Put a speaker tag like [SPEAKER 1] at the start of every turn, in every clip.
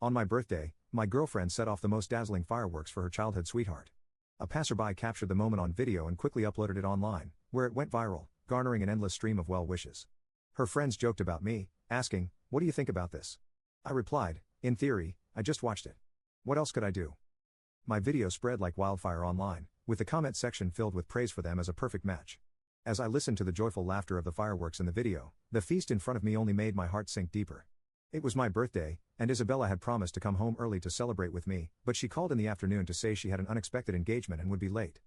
[SPEAKER 1] On my birthday, my girlfriend set off the most dazzling fireworks for her childhood sweetheart. A passerby captured the moment on video and quickly uploaded it online, where it went viral, garnering an endless stream of well wishes. Her friends joked about me, asking, "What do you think about this?" I replied, "In theory, I just watched it. What else could I do?" My video spread like wildfire online, with the comment section filled with praise for them as a perfect match. As I listened to the joyful laughter of the fireworks in the video, the feast in front of me only made my heart sink deeper. It was my birthday, and Isabella had promised to come home early to celebrate with me, but she called in the afternoon to say she had an unexpected engagement and would be late.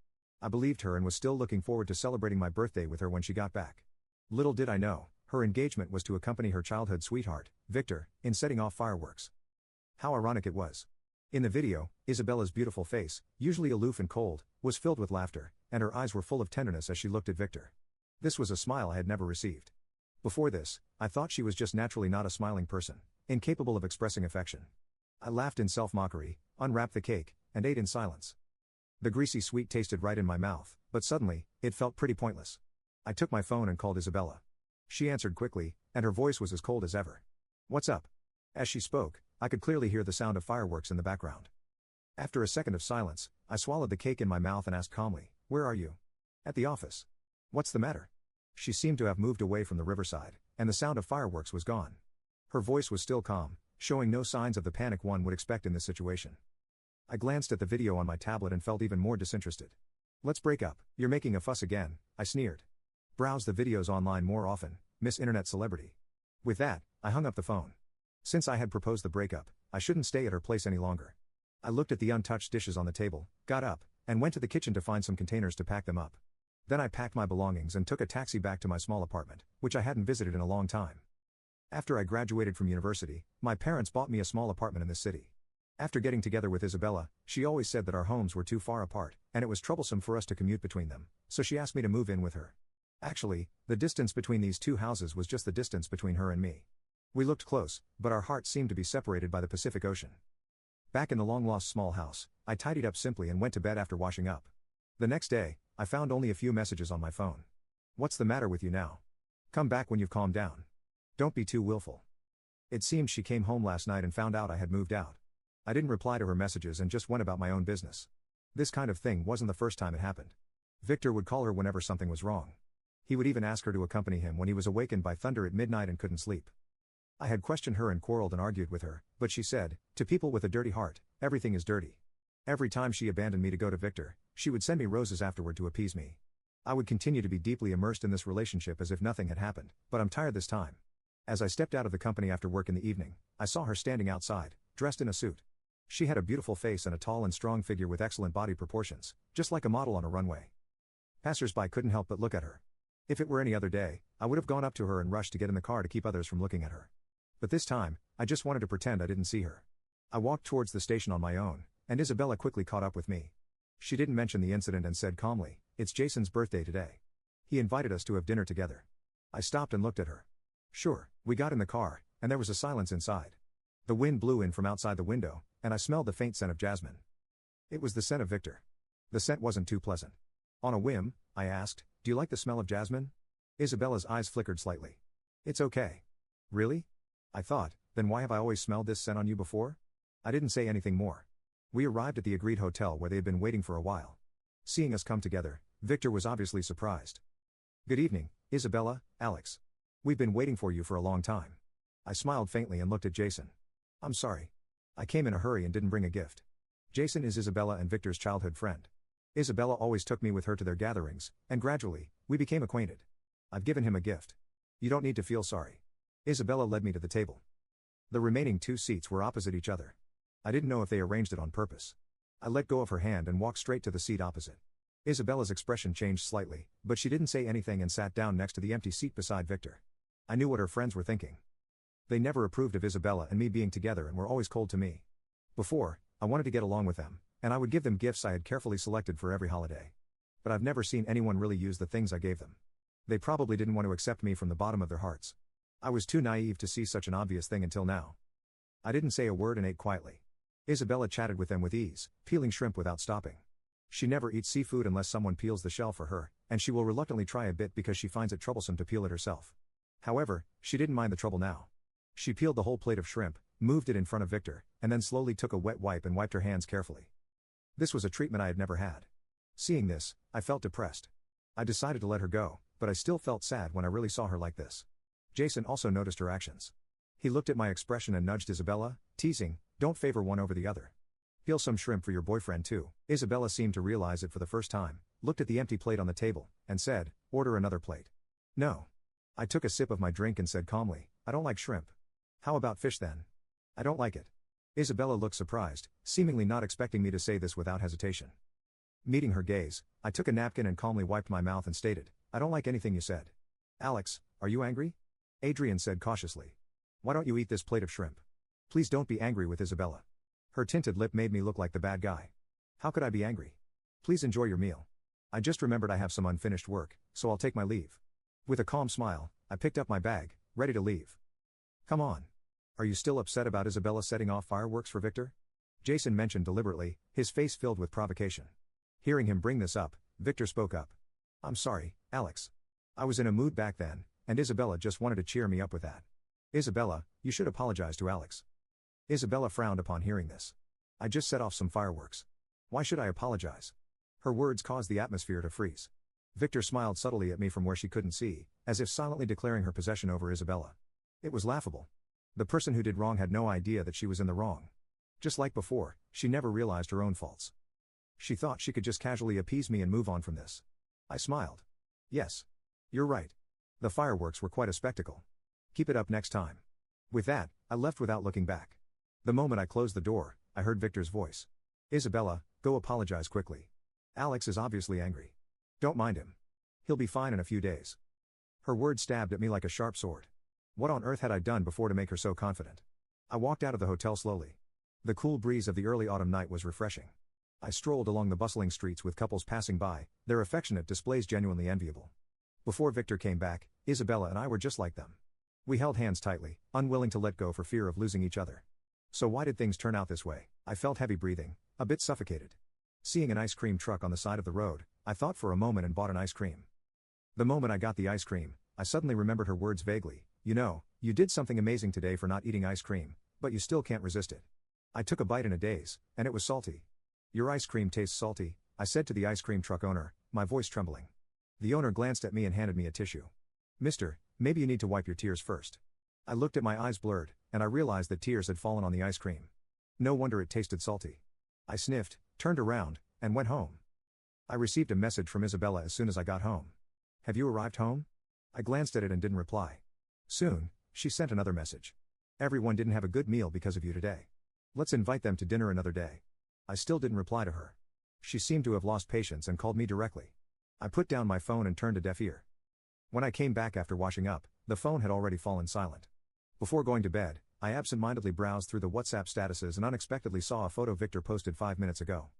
[SPEAKER 1] I believed her and was still looking forward to celebrating my birthday with her when she got back. Little did I know, her engagement was to accompany her childhood sweetheart, Victor, in setting off fireworks. How ironic it was. In the video, Isabella's beautiful face, usually aloof and cold, was filled with laughter, and her eyes were full of tenderness as she looked at Victor. This was a smile I had never received. Before this, I thought she was just naturally not a smiling person, incapable of expressing affection. I laughed in self-mockery, unwrapped the cake, and ate in silence. The greasy sweet tasted right in my mouth, but suddenly, it felt pretty pointless. I took my phone and called Isabella. She answered quickly, and her voice was as cold as ever. "What's up?" As she spoke, I could clearly hear the sound of fireworks in the background. After a second of silence, I swallowed the cake in my mouth and asked calmly, "Where are you?" "At the office." "What's the matter?" She seemed to have moved away from the riverside, and the sound of fireworks was gone. Her voice was still calm, showing no signs of the panic one would expect in this situation. I glanced at the video on my tablet and felt even more disinterested. "Let's break up, you're making a fuss again," I sneered. "Browse the videos online more often, Miss Internet Celebrity." With that, I hung up the phone. Since I had proposed the breakup, I shouldn't stay at her place any longer. I looked at the untouched dishes on the table, got up, and went to the kitchen to find some containers to pack them up. Then I packed my belongings and took a taxi back to my small apartment, which I hadn't visited in a long time. After I graduated from university, my parents bought me a small apartment in the city. After getting together with Isabella, she always said that our homes were too far apart, and it was troublesome for us to commute between them, so she asked me to move in with her. Actually, the distance between these two houses was just the distance between her and me. We looked close, but our hearts seemed to be separated by the Pacific Ocean. Back in the long-lost small house, I tidied up simply and went to bed after washing up. The next day, I found only a few messages on my phone. "What's the matter with you now? Come back when you've calmed down. Don't be too willful." It seemed she came home last night and found out I had moved out. I didn't reply to her messages and just went about my own business. This kind of thing wasn't the first time it happened. Victor would call her whenever something was wrong. He would even ask her to accompany him when he was awakened by thunder at midnight and couldn't sleep. I had questioned her and quarreled and argued with her, but she said, "To people with a dirty heart, everything is dirty." Every time she abandoned me to go to Victor, she would send me roses afterward to appease me. I would continue to be deeply immersed in this relationship as if nothing had happened, but I'm tired this time. As I stepped out of the company after work in the evening, I saw her standing outside, dressed in a suit. She had a beautiful face and a tall and strong figure with excellent body proportions, just like a model on a runway. Passers-by couldn't help but look at her. If it were any other day, I would have gone up to her and rushed to get in the car to keep others from looking at her. But this time, I just wanted to pretend I didn't see her. I walked towards the station on my own, and Isabella quickly caught up with me. She didn't mention the incident and said calmly, "It's Jason's birthday today. He invited us to have dinner together." I stopped and looked at her. Sure, we got in the car, and there was a silence inside. The wind blew in from outside the window, and I smelled the faint scent of jasmine. It was the scent of Victor. The scent wasn't too pleasant. On a whim, I asked, "Do you like the smell of jasmine?" Isabella's eyes flickered slightly. "It's okay." "Really?" I thought, then why have I always smelled this scent on you before? I didn't say anything more. We arrived at the agreed hotel where they had been waiting for a while. Seeing us come together, Victor was obviously surprised. "Good evening, Isabella, Alex. We've been waiting for you for a long time." I smiled faintly and looked at Jason. "I'm sorry. I came in a hurry and didn't bring a gift." Jason is Isabella and Victor's childhood friend. Isabella always took me with her to their gatherings, and gradually, we became acquainted. "I've given him a gift. You don't need to feel sorry." Isabella led me to the table. The remaining two seats were opposite each other. I didn't know if they arranged it on purpose. I let go of her hand and walked straight to the seat opposite. Isabella's expression changed slightly, but she didn't say anything and sat down next to the empty seat beside Victor. I knew what her friends were thinking. They never approved of Isabella and me being together and were always cold to me. Before, I wanted to get along with them, and I would give them gifts I had carefully selected for every holiday. But I've never seen anyone really use the things I gave them. They probably didn't want to accept me from the bottom of their hearts. I was too naive to see such an obvious thing until now. I didn't say a word and ate quietly. Isabella chatted with them with ease, peeling shrimp without stopping. She never eats seafood unless someone peels the shell for her, and she will reluctantly try a bit because she finds it troublesome to peel it herself. However, she didn't mind the trouble now. She peeled the whole plate of shrimp, moved it in front of Victor, and then slowly took a wet wipe and wiped her hands carefully. This was a treatment I had never had. Seeing this, I felt depressed. I decided to let her go, but I still felt sad when I really saw her like this. Jason also noticed her actions. He looked at my expression and nudged Isabella, teasing, "Don't favor one over the other. Peel some shrimp for your boyfriend too." Isabella seemed to realize it for the first time, looked at the empty plate on the table, and said, "Order another plate." "No." I took a sip of my drink and said calmly, "I don't like shrimp." "How about fish then?" "I don't like it." Isabella looked surprised, seemingly not expecting me to say this without hesitation. Meeting her gaze, I took a napkin and calmly wiped my mouth and stated, "I don't like anything you said." "Alex, are you angry?" Adrian said cautiously. "Why don't you eat this plate of shrimp?" "Please don't be angry with Isabella." Her tinted lip made me look like the bad guy. "How could I be angry? Please enjoy your meal. I just remembered I have some unfinished work, so I'll take my leave." With a calm smile, I picked up my bag, ready to leave. "Come on. Are you still upset about Isabella setting off fireworks for Victor?" Jason mentioned deliberately, his face filled with provocation. Hearing him bring this up, Victor spoke up. "I'm sorry, Alex. I was in a mood back then, and Isabella just wanted to cheer me up with that." "Isabella, you should apologize to Alex." Isabella frowned upon hearing this. "I just set off some fireworks. Why should I apologize?" Her words caused the atmosphere to freeze. Victor smiled subtly at me from where she couldn't see, as if silently declaring her possession over Isabella. It was laughable. The person who did wrong had no idea that she was in the wrong. Just like before, she never realized her own faults. She thought she could just casually appease me and move on from this. I smiled. "Yes. You're right. The fireworks were quite a spectacle. Keep it up next time." With that, I left without looking back. The moment I closed the door, I heard Victor's voice. "Isabella, go apologize quickly. Alex is obviously angry. Don't mind him. He'll be fine in a few days." Her words stabbed at me like a sharp sword. What on earth had I done before to make her so confident? I walked out of the hotel slowly. The cool breeze of the early autumn night was refreshing. I strolled along the bustling streets with couples passing by, their affectionate displays genuinely enviable. Before Victor came back, Isabella and I were just like them. We held hands tightly, unwilling to let go for fear of losing each other. So why did things turn out this way? I felt heavy breathing, a bit suffocated. Seeing an ice cream truck on the side of the road, I thought for a moment and bought an ice cream. The moment I got the ice cream, I suddenly remembered her words vaguely. "You know, you did something amazing today for not eating ice cream, but you still can't resist it." I took a bite in a daze, and it was salty. "Your ice cream tastes salty," I said to the ice cream truck owner, my voice trembling. The owner glanced at me and handed me a tissue. "Mister, maybe you need to wipe your tears first." I looked at my eyes blurred, and I realized that tears had fallen on the ice cream. No wonder it tasted salty. I sniffed, turned around, and went home. I received a message from Isabella as soon as I got home. "Have you arrived home?" I glanced at it and didn't reply. "Soon," she sent another message. "Everyone didn't have a good meal because of you today. Let's invite them to dinner another day." I still didn't reply to her. She seemed to have lost patience and called me directly. I put down my phone and turned a deaf ear. When I came back after washing up, the phone had already fallen silent. Before going to bed, I absent-mindedly browsed through the WhatsApp statuses and unexpectedly saw a photo Victor posted 5 minutes ago.